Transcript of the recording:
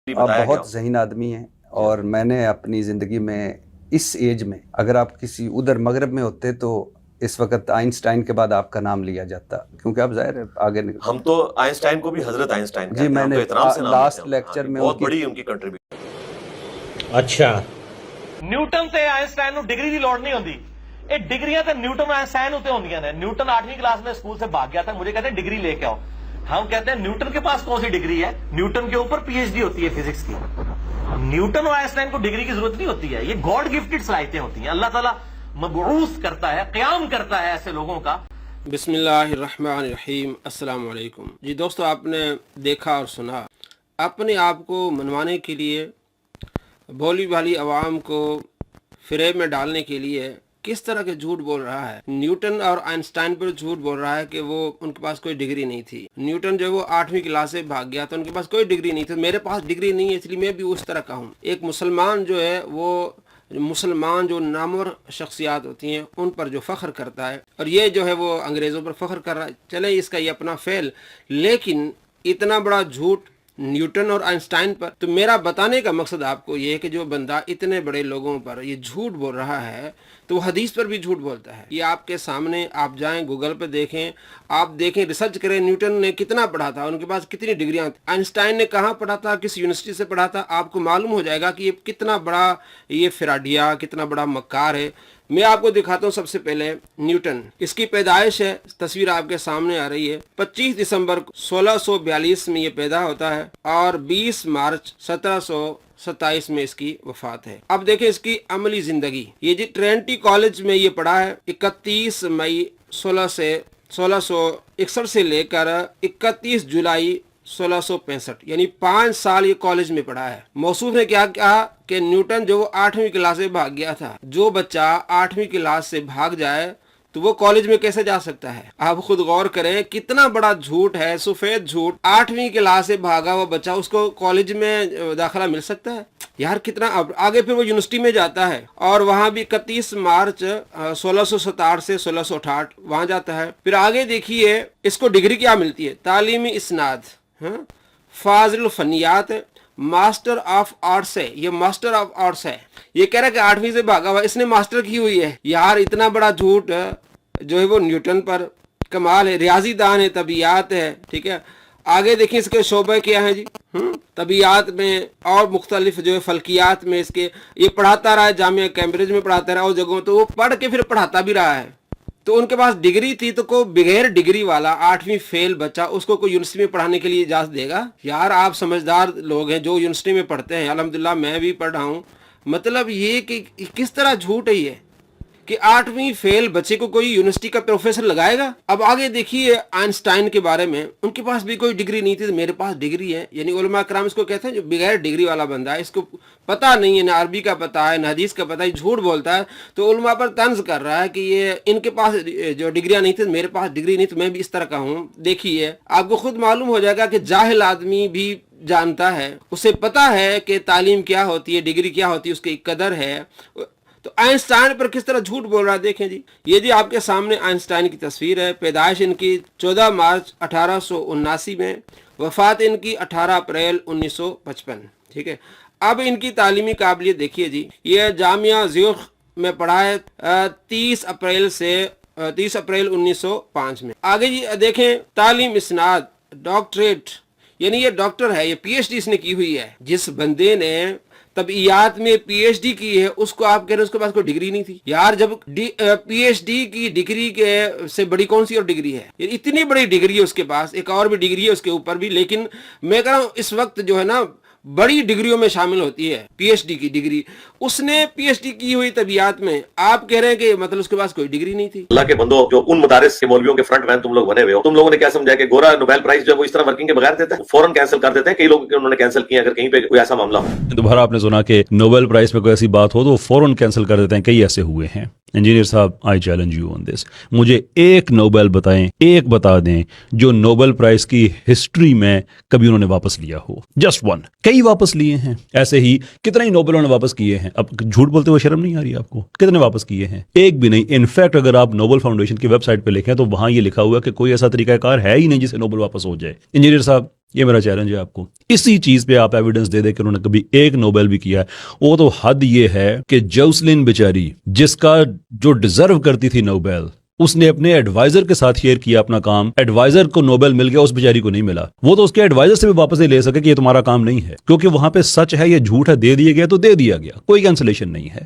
آپ بہت ذہین آدمی ہیں، اور میں نے اپنی زندگی میں اس ایج میں اگر آپ کسی ادھر مغرب میں ہوتے تو اس وقت آئنسٹائن کے بعد آپ کا نام لیا جاتا، کیونکہ آپ ظاہر ہے آگے نکل. ہم تو آئنسٹائن کو بھی حضرت آئنسٹائن کہتے جی ہیں، میں ہم نے تو احترام سے نام لاسٹ لیتے ہیں لیکچر میں بہت بڑی ان کی کنٹریبیوشن. اچھا ਨਿਊਟਨ ਤੇ ਆਇਨਸਟਾਈਨ ਨੂੰ ਡਿਗਰੀ ਦੀ ਲੋੜ ਨਹੀਂ ਹੁੰਦੀ, ਇਹ ਡਿਗਰੀਆਂ ਤੇ ਨਿਊਟਨ ਆਇਨਸटाइन होते होंगी ने. न्यूटन 8वीं क्लास में स्कूल से भाग गया था, मुझे कहते हैं डिग्री लेके आओ. हम कहते हैं न्यूटन के पास कौन सी डिग्री है, न्यूटन के ऊपर पीएचडी होती है फिजिक्स की. न्यूटन और आइंस्टाइन को डिग्री की जरूरत नहीं होती है, ये गॉड गिफ्टेड सलाहियतें होती हैं. अल्लाह ताला मबऊस करता है, क़याम करता है ऐसे लोगों का. बिस्मिल्लाहिर्रहमानिर्रहीम. अस्सलाम वालेकुम. जी दोस्तों, आपने देखा और सुना, अपने आप को मनवाने के लिए, भोली भाली आवाम को फ़रेब में डालने के लिए किस तरह के झूठ बोल रहा है. न्यूटन और आइंस्टाइन पर झूठ बोल रहा है कि वो उनके पास कोई डिग्री नहीं थी. न्यूटन जो वो 8वीं क्लास से भाग गया तो उनके पास कोई डिग्री नहीं थी. मेरे पास डिग्री नहीं है इसलिए मैं भी उस तरह का हूँ. एक मुसलमान जो है वो मुसलमान जो नामवर शख्सियात होती हैं उन पर जो फ़ख्र करता है, और ये जो है वो अंग्रेज़ों पर फ़ख्र कर रहा है, चले इसका ये अपना फ़ेल, लेकिन इतना बड़ा झूठ न्यूटन और आइंस्टाइन पर. तो मेरा बताने का मकसद आपको ये है कि जो बंदा इतने बड़े लोगों पर ये झूठ बोल रहा है तो वो हदीस पर भी झूठ बोलता है. ये आपके सामने, आप जाएं गूगल पर देखें, आप देखें, रिसर्च करें, न्यूटन ने कितना पढ़ा था, उनके पास कितनी डिग्रियां थी, आइंस्टाइन ने कहाँ पढ़ा था, किस यूनिवर्सिटी से पढ़ा था, आपको मालूम हो जाएगा कि ये कितना बड़ा ये फिराडिया, कितना बड़ा मक्कार है. मैं आपको दिखाता हूँ. सबसे पहले न्यूटन, इसकी पैदाइश है, तस्वीर आपके सामने आ रही है. 25 दिसंबर 1642 में ये पैदा होता है और 20 मार्च 1727 में इसकी वफात है. अब देखें इसकी अमली जिंदगी. ये जी ट्रिनिटी कॉलेज में ये पढ़ा है. 31 मई 1661 से लेकर 31 जुलाई 1665, यानी 5 साल ये कॉलेज में पढ़ा है. मौसूफ ने क्या कहा कि न्यूटन जो 8वीं क्लास से भाग गया था, जो बच्चा 8वीं क्लास से भाग जाए तो वो कॉलेज में कैसे जा सकता है. आप खुद गौर करें कितना बड़ा झूठ है, सफेद झूठ. 8वीं क्लास से भागा हुआ बच्चा, उसको कॉलेज में दाखिला मिल सकता है यार, कितना. अब आगे फिर वो यूनिवर्सिटी में जाता है और वहाँ भी 31 मार्च 1667 से 1668 वहाँ जाता है. फिर आगे देखिए इसको डिग्री क्या मिलती है, तालीमी इस्नाद, फाजिल फनियात, मास्टर ऑफ आर्ट्स है. ये मास्टर ऑफ आर्ट्स है. ये कह रहा है कि 8वीं से भागा हुआ, इसने मास्टर की हुई है. यार इतना बड़ा झूठ जो है वो न्यूटन पर. कमाल है. रियाजी दान है, तबियात है, ठीक है. आगे देखिए इसके शोबे क्या है जी, तबियात में और मुख्तलिफ जो है फल्कियात में इसके ये पढ़ाता रहा है. जामिया कैम्ब्रिज में पढ़ाता रहा, उस जगहों तो वो पढ़ के फिर पढ़ाता भी रहा है. तो उनके पास डिग्री थी, तो को बगैर डिग्री वाला 8वीं फेल बच्चा उसको कोई यूनिवर्सिटी में पढ़ाने के लिए इजाज़त देगा. यार आप समझदार लोग हैं जो यूनिवर्सिटी में पढ़ते हैं, अल्हम्दुलिल्लाह मैं भी पढ़ रहा हूँ. मतलब ये कि किस तरह झूठ है ये कि 8वीं फेल बच्चे को कोई यूनिवर्सिटी का प्रोफेसर लगाएगा. अब आगे देखिए आइंस्टाइन के बारे में, उनके पास भी कोई डिग्री नहीं थी, तो मेरे पास डिग्री है. यानी उलमा कराम इसको कहते हैं जो बगैर डिग्री वाला बंदा है, इसको पता नहीं है, ना अरबी का पता है, ना हदीस का पता है, झूठ बोलता है. तो उलमा पर तंज कर रहा है कि ये इनके पास जो डिग्रियां नहीं थी, मेरे पास डिग्री नहीं, तो मैं भी इस तरह का हूँ. देखिए आपको खुद मालूम हो जाएगा कि जाहिल आदमी भी जानता है, उसे पता है कि तालीम क्या होती है, डिग्री क्या होती है, उसकी कदर है. तो आइंस्टाइन पर किस तरह झूठ बोल रहा है. देखें जी, ये जी आपके सामने आइंस्टाइन की तस्वीर है. पैदाइश इनकी 14 मार्च 1879 में, वफात इनकी 18 अप्रैल 1955, ठीक है. अब इनकी तालीमी काबिलियत देखिए जी, ये जामिया ज़्यूरिख में पढ़ा है 30 अप्रैल 1905 में. आगे जी देखें तालीम इस्नाद, डॉक्टरेट, यानी ये डॉक्टर है, ये पीएचडी इसने की हुई है. जिस बंदे ने तबियात में पीएचडी की है उसको आप कह रहे हैं उसके पास कोई डिग्री नहीं थी. यार जब पीएचडी की डिग्री के से बड़ी कौन सी और डिग्री है, इतनी बड़ी डिग्री है उसके पास, एक और भी डिग्री है उसके ऊपर भी. लेकिन मैं कह रहा हूँ इस वक्त जो है ना बड़ी डिग्रियों में शामिल होती है पीएचडी की डिग्री. उसने पीएचडी की हुई तबियात में, आप कह रहे हैं कि मतलब उसके पास कोई डिग्री नहीं थी. अल्लाह के बंदो, जो उन मदारिस के मौलवियों के फ्रंट मैन तुम लोग बने हुए हो, तुम लोगों ने क्या समझा कि गोरा नोबेल प्राइज जो है वो इस तरह वर्किंग के बगैर देता है, फौरन कैंसिल कर देते हैं. कई लोग उन्होंने कैंसिल किया, अगर कहीं पे कोई ऐसा मामला हो. दोबारा आपने सुना कि नोबेल प्राइज में कोई ऐसी बात हो तो फौरन कैंसिल कर देते हैं. कई ऐसे हुए हैं. इंजीनियर साहब, I challenge you on this. मुझे एक नोबेल बताएं, एक बता दें जो नोबेल प्राइज की हिस्ट्री में कभी उन्होंने वापस लिया हो. Just one. कई वापस लिए हैं, ऐसे ही कितने ही नोबेल उन्होंने वापस किए हैं. अब झूठ बोलते हुए शर्म नहीं आ रही आपको? कितने वापस किए हैं? एक भी नहीं. इनफैक्ट अगर आप नोबेल फाउंडेशन की वेबसाइट पे लिखें तो वहां ये लिखा हुआ है कि कोई ऐसा तरीकाकार है ही नहीं जिससे नोबेल वापस हो जाए. इंजीनियर साहब, یہ میرا چیلنج ہے آپ کو. اسی چیز پہ آپ ایویڈنس دے دیں کہ انہوں نے کبھی ایک نوبل بھی کیا ہے. وہ تو حد یہ ہے کہ جوسلن بیچاری جس کا جو ڈیزرو کرتی تھی نوبل, اس نے اپنے ایڈوائزر کے ساتھ شیئر کیا اپنا کام, ایڈوائزر کو نوبل مل گیا, اس بیچاری کو نہیں ملا. وہ تو اس کے ایڈوائزر سے بھی واپس نہیں لے سکے کہ یہ تمہارا کام نہیں ہے, کیونکہ وہاں پہ سچ ہے, یہ جھوٹ ہے, دے دیا گیا تو دے دیا گیا, کوئی کینسلیشن نہیں ہے.